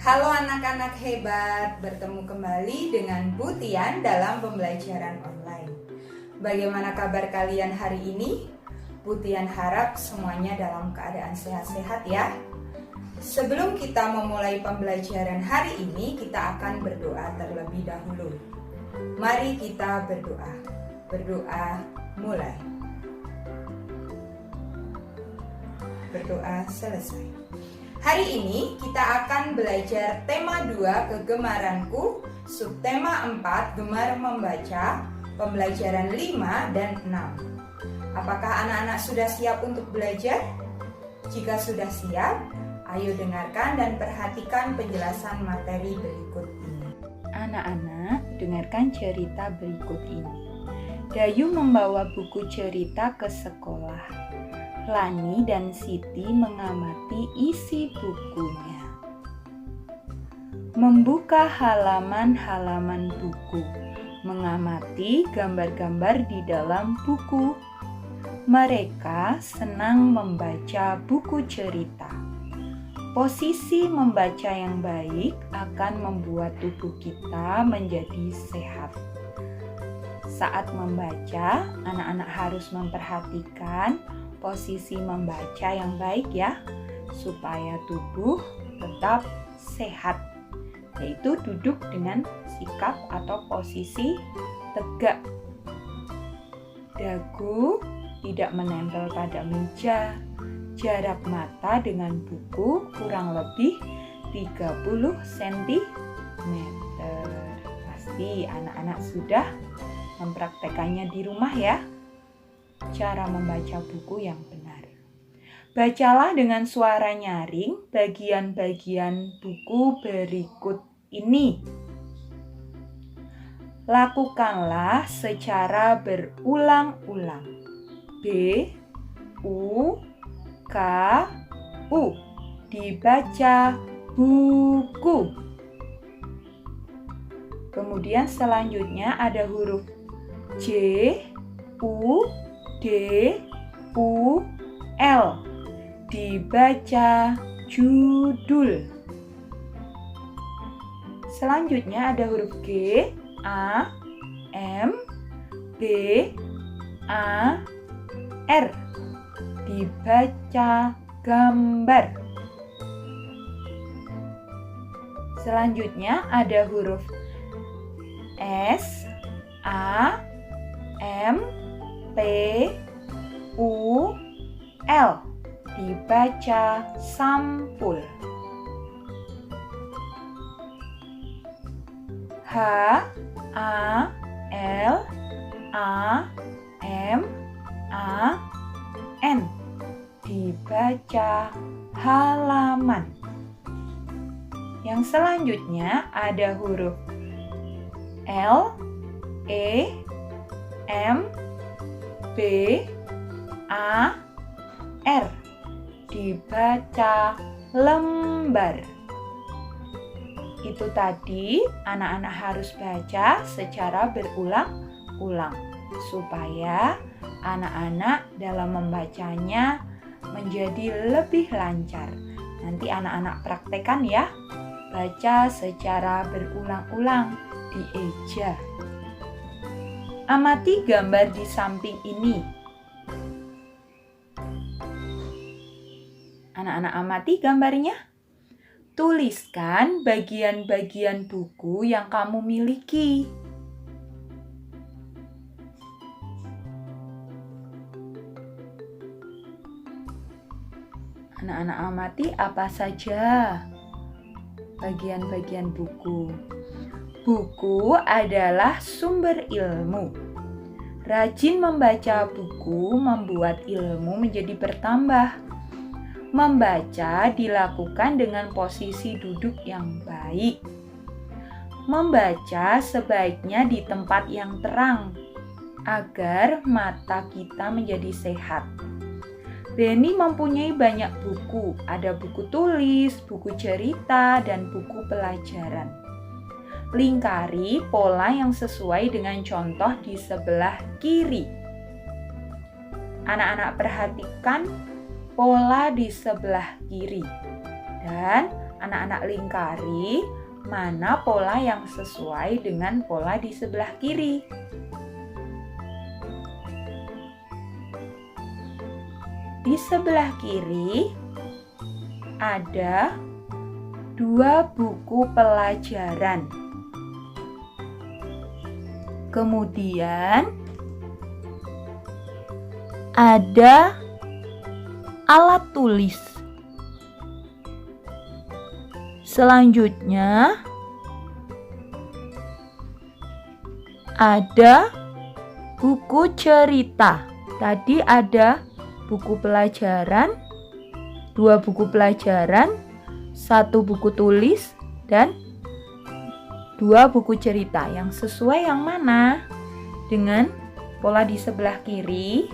Halo anak-anak hebat, bertemu kembali dengan Bu Tian dalam pembelajaran online. Bagaimana kabar kalian hari ini? Bu Tian harap semuanya dalam keadaan sehat-sehat ya. Sebelum kita memulai pembelajaran hari ini, kita akan berdoa terlebih dahulu. Mari kita berdoa. Berdoa mulai. Berdoa selesai. Hari ini kita akan belajar tema 2 kegemaranku, subtema 4 gemar membaca, pembelajaran 5 dan 6. Apakah anak-anak sudah siap untuk belajar? Jika sudah siap, ayo dengarkan dan perhatikan penjelasan materi berikut ini. Anak-anak, dengarkan cerita berikut ini. Dayu membawa buku cerita ke sekolah. Lani dan Siti mengamati isi bukunya. Membuka halaman-halaman buku, mengamati gambar-gambar di dalam buku. Mereka senang membaca buku cerita. Posisi membaca yang baik akan membuat tubuh kita menjadi sehat. Saat membaca, anak-anak harus memperhatikan posisi membaca yang baik ya, supaya tubuh tetap sehat, yaitu duduk dengan sikap atau posisi tegak. Dagu tidak menempel pada meja. Jarak mata dengan buku kurang lebih 30 cm. Pasti anak-anak sudah mempraktekannya di rumah ya. Cara membaca buku yang benar. Bacalah dengan suara nyaring bagian-bagian buku berikut ini. Lakukanlah secara berulang-ulang. B, U, K, U. Dibaca buku. Kemudian selanjutnya ada huruf J, U, D, U, L. Dibaca judul. Selanjutnya ada huruf G, A, M, B, A, R. Dibaca gambar. Selanjutnya ada huruf S, A, M, P, U, L. Dibaca sampul. H, A, L, A, M, A, N. Dibaca halaman. Yang selanjutnya ada huruf L, E, M, B, A, R. Dibaca lembar. Itu tadi anak-anak harus baca secara berulang-ulang supaya anak-anak dalam membacanya menjadi lebih lancar. Nanti anak-anak praktekkan ya. Baca secara berulang-ulang, dieja. Amati gambar di samping ini. Anak-anak amati gambarnya. Tuliskan bagian-bagian buku yang kamu miliki. Anak-anak amati apa saja bagian-bagian buku. Buku adalah sumber ilmu. Rajin membaca buku membuat ilmu menjadi bertambah. Membaca dilakukan dengan posisi duduk yang baik. Membaca sebaiknya di tempat yang terang agar mata kita menjadi sehat. Beni mempunyai banyak buku. Ada buku tulis, buku cerita, dan buku pelajaran. Lingkari pola yang sesuai dengan contoh di sebelah kiri. Anak-anak perhatikan pola di sebelah kiri dan Anak-anak lingkari mana pola yang sesuai dengan pola di sebelah kiri. Di sebelah kiri ada 2 buku pelajaran. Kemudian ada alat tulis. Selanjutnya ada buku cerita. Tadi ada buku pelajaran, 2 buku pelajaran, 1 buku tulis, dan 2 buku cerita. Yang sesuai yang mana dengan pola di sebelah kiri?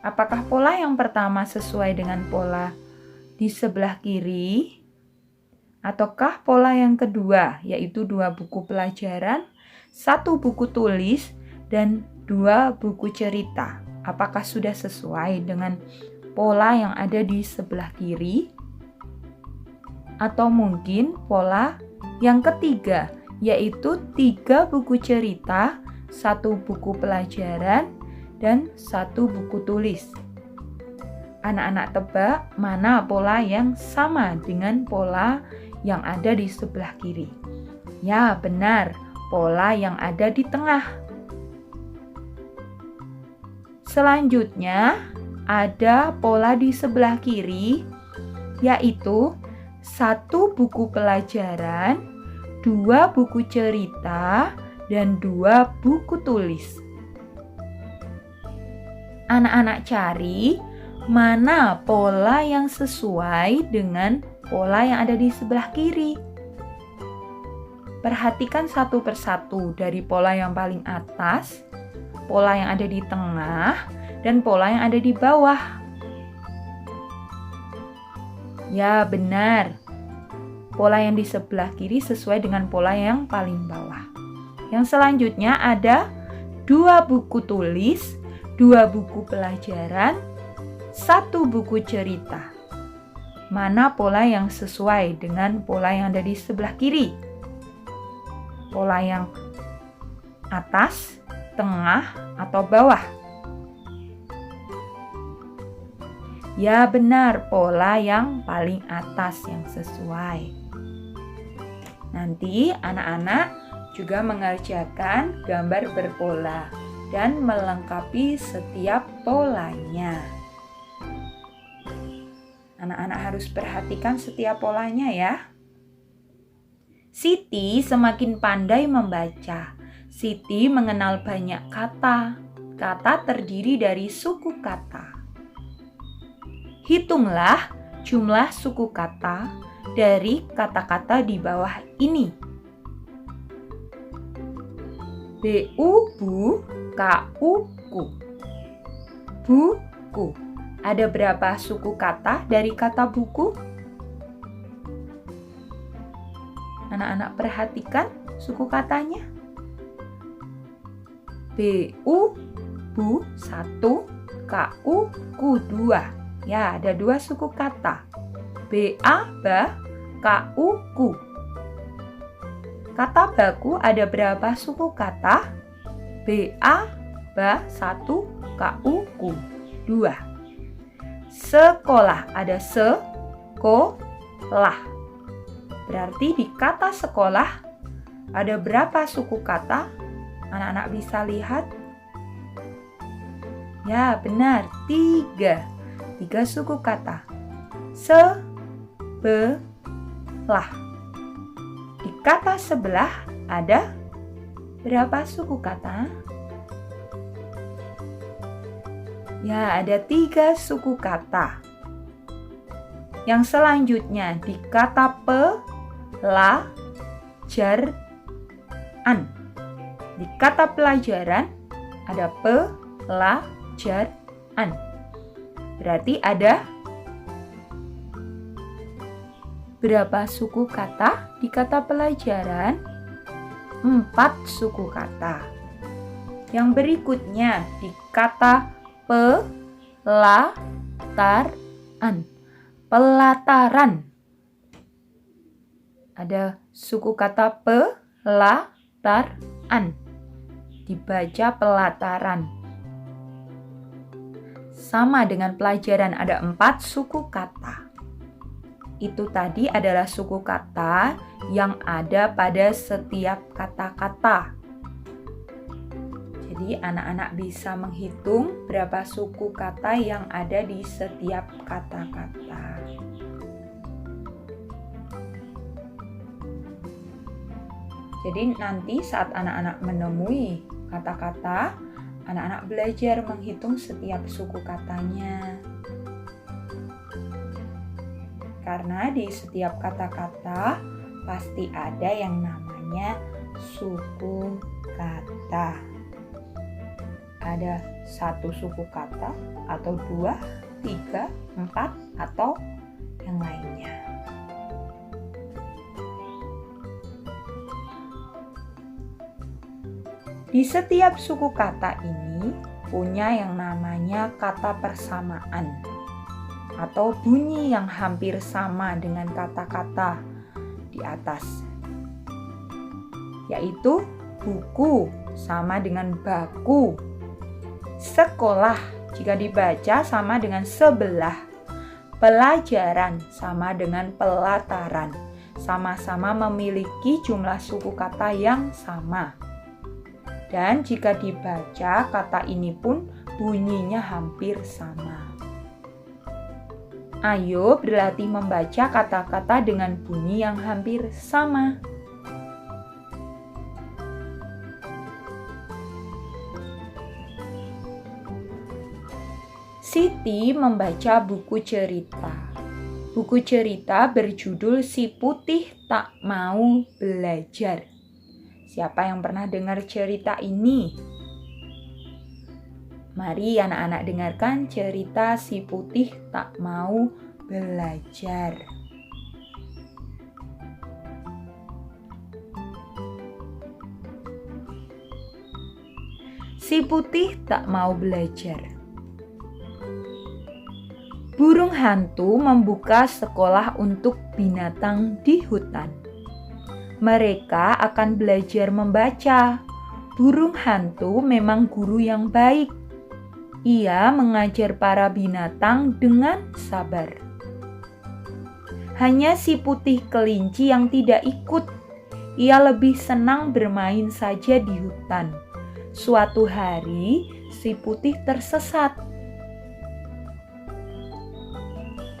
Apakah pola yang pertama sesuai dengan pola di sebelah kiri? Ataukah pola yang kedua, yaitu 2 buku pelajaran, 1 buku tulis, dan 2 buku cerita? Apakah sudah sesuai dengan pola yang ada di sebelah kiri? Atau mungkin pola yang ketiga, yaitu 3 buku cerita, 1 buku pelajaran, dan 1 buku tulis. Anak-anak tebak mana pola yang sama dengan pola yang ada di sebelah kiri? Ya, benar, pola yang ada di tengah. Selanjutnya, ada pola di sebelah kiri, yaitu 1 buku pelajaran, 2 buku cerita, dan 2 buku tulis. Anak-anak cari mana pola yang sesuai dengan pola yang ada di sebelah kiri. Perhatikan satu persatu dari pola yang paling atas, pola yang ada di tengah, dan pola yang ada di bawah. Ya, benar. Pola yang di sebelah kiri sesuai dengan pola yang paling bawah. Yang selanjutnya ada 2 buku tulis, 2 buku pelajaran, 1 buku cerita. Mana pola yang sesuai dengan pola yang ada di sebelah kiri? Pola yang atas, tengah, atau bawah? Ya, benar, pola yang paling atas yang sesuai. Nanti anak-anak juga mengerjakan gambar berpola dan melengkapi setiap polanya. Anak-anak harus perhatikan setiap polanya ya. Siti semakin pandai membaca. Siti mengenal banyak kata. Kata terdiri dari suku kata. Hitunglah jumlah suku kata dari kata-kata di bawah ini. Bu, ku. Buku. Ada berapa suku kata dari kata buku? Anak-anak perhatikan suku katanya. Bu, 1, ku, 2. Ya, ada 2 suku kata. Ba, ku. Kata baku ada berapa suku kata? Ba, 1, ku, 2. Sekolah ada sekolah. Berarti di kata sekolah ada berapa suku kata? Anak-anak bisa lihat? Ya, benar, 3 suku kata. Sebelah. Di kata sebelah ada berapa suku kata? Ya, ada 3 suku kata. Yang selanjutnya di kata pelajaran. Di kata pelajaran ada pelajaran. Berarti ada berapa suku kata di kata pelajaran? 4 suku kata. Yang berikutnya di kata pelataran. Pelataran Ada suku kata pelataran. Dibaca pelataran. Sama dengan pelajaran ada 4 suku kata. Itu tadi adalah suku kata yang ada pada setiap kata-kata. Jadi anak-anak bisa menghitung berapa suku kata yang ada di setiap kata-kata. Jadi nanti saat anak-anak menemui kata-kata, anak-anak belajar menghitung setiap suku katanya. Karena di setiap kata-kata pasti ada yang namanya suku kata. Ada 1 suku kata atau 2, 3, 4 atau yang lainnya. Di setiap suku kata ini punya yang namanya kata persamaan atau bunyi yang hampir sama dengan kata-kata di atas, yaitu buku sama dengan baku, sekolah jika dibaca sama dengan sebelah, pelajaran sama dengan pelataran, sama-sama memiliki jumlah suku kata yang sama. Dan jika dibaca, kata ini pun bunyinya hampir sama. Ayo berlatih membaca kata-kata dengan bunyi yang hampir sama. Siti membaca buku cerita. Buku cerita berjudul Si Putih Tak Mau Belajar. Siapa yang pernah dengar cerita ini? Mari anak-anak dengarkan cerita Si Putih Tak Mau Belajar. Si Putih Tak Mau Belajar. Burung hantu membuka sekolah untuk binatang di hutan. Mereka akan belajar membaca. Burung hantu memang guru yang baik. Ia mengajar para binatang dengan sabar. Hanya si putih kelinci yang tidak ikut. Ia lebih senang bermain saja di hutan. Suatu hari, si putih tersesat.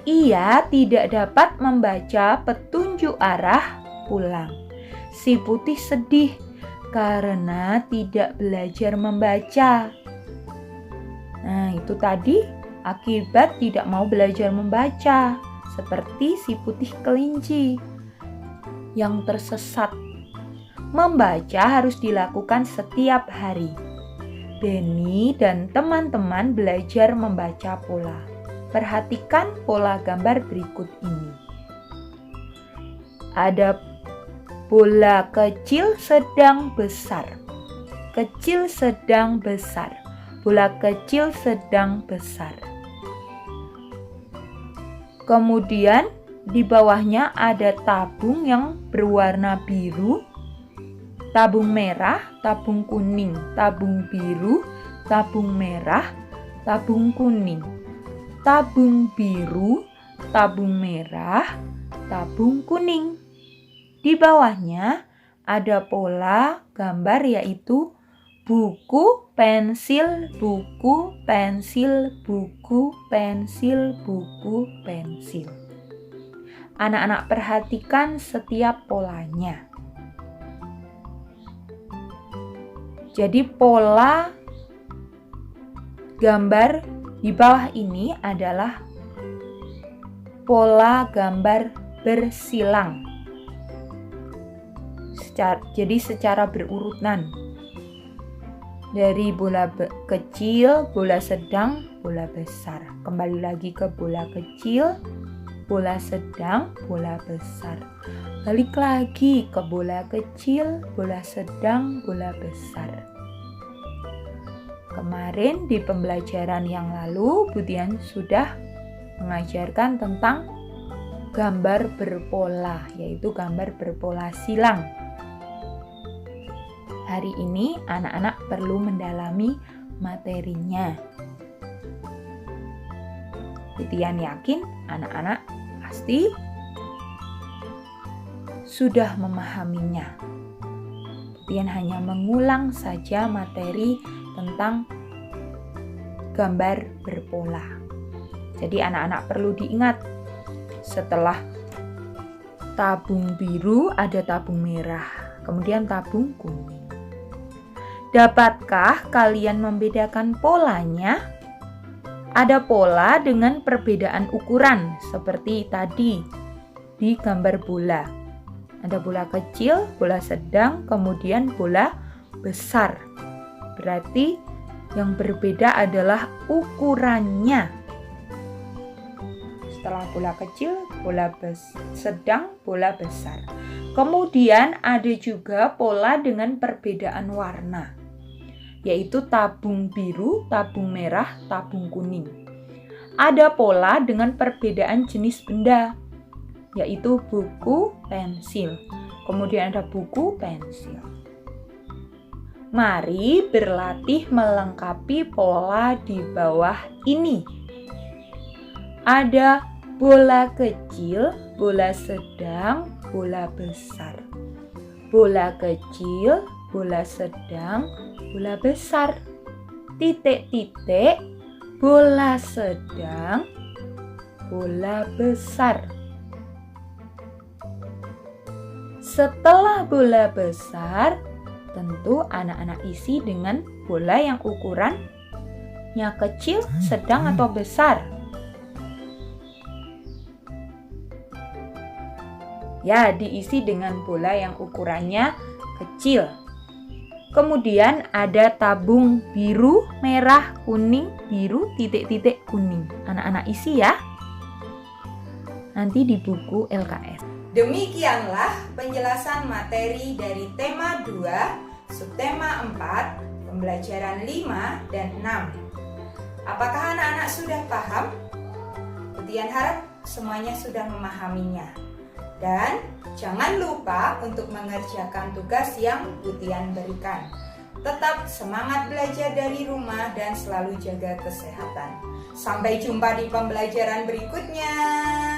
Ia tidak dapat membaca petunjuk arah pulang. Si putih sedih karena tidak belajar membaca. Nah, itu tadi akibat tidak mau belajar membaca, seperti si putih kelinci yang tersesat. Membaca harus dilakukan setiap hari. Benny dan teman-teman belajar membaca pola. Perhatikan pola gambar berikut ini. Ada bola kecil, sedang, besar. Kecil, sedang, besar. Bola kecil, sedang, besar. Kemudian di bawahnya ada tabung yang berwarna biru, tabung merah, tabung kuning, tabung biru, tabung merah, tabung kuning, tabung biru, tabung merah, tabung kuning. Di bawahnya ada pola gambar yaitu buku, pensil, buku, pensil, buku, pensil, buku, pensil. Anak-anak perhatikan setiap polanya. Jadi pola gambar di bawah ini adalah pola gambar bersilang. Jadi secara berurutan. Dari bola kecil, bola sedang, bola besar. Kembali lagi ke bola kecil, bola sedang, bola besar. Balik lagi ke bola kecil, bola sedang, bola besar. Kemarin di pembelajaran yang lalu, Bu Dian sudah mengajarkan tentang gambar berpola, yaitu gambar berpola silang. Hari ini anak-anak perlu mendalami materinya. Titian yakin anak-anak pasti sudah memahaminya. Titian hanya mengulang saja materi tentang gambar berpola. Jadi anak-anak perlu diingat, setelah tabung biru ada tabung merah, kemudian tabung kuning. Dapatkah kalian membedakan polanya? Ada pola dengan perbedaan ukuran seperti tadi di gambar bola. Ada bola kecil, bola sedang, kemudian bola besar. Berarti yang berbeda adalah ukurannya. Setelah bola kecil, bola sedang, bola besar. Kemudian ada juga pola dengan perbedaan warna, yaitu tabung biru, tabung merah, tabung kuning. Ada pola dengan perbedaan jenis benda, yaitu buku, pensil. Kemudian ada buku, pensil. Mari berlatih melengkapi pola di bawah ini. Ada bola kecil, bola sedang, bola besar. Bola kecil, bola sedang, bola besar. Titik-titik, bola sedang, bola besar. Setelah bola besar, tentu anak-anak isi dengan bola yang ukurannya kecil, sedang, atau besar. Ya, diisi dengan bola yang ukurannya kecil. Kemudian ada tabung biru, merah, kuning, biru, titik-titik, kuning. Anak-anak isi ya. Nanti di buku LKS. Demikianlah penjelasan materi dari tema 2, subtema 4, pembelajaran 5 dan 6. Apakah anak-anak sudah paham? Putian harap semuanya sudah memahaminya. Dan jangan lupa untuk mengerjakan tugas yang Putian berikan. Tetap semangat belajar dari rumah dan selalu jaga kesehatan. Sampai jumpa di pembelajaran berikutnya.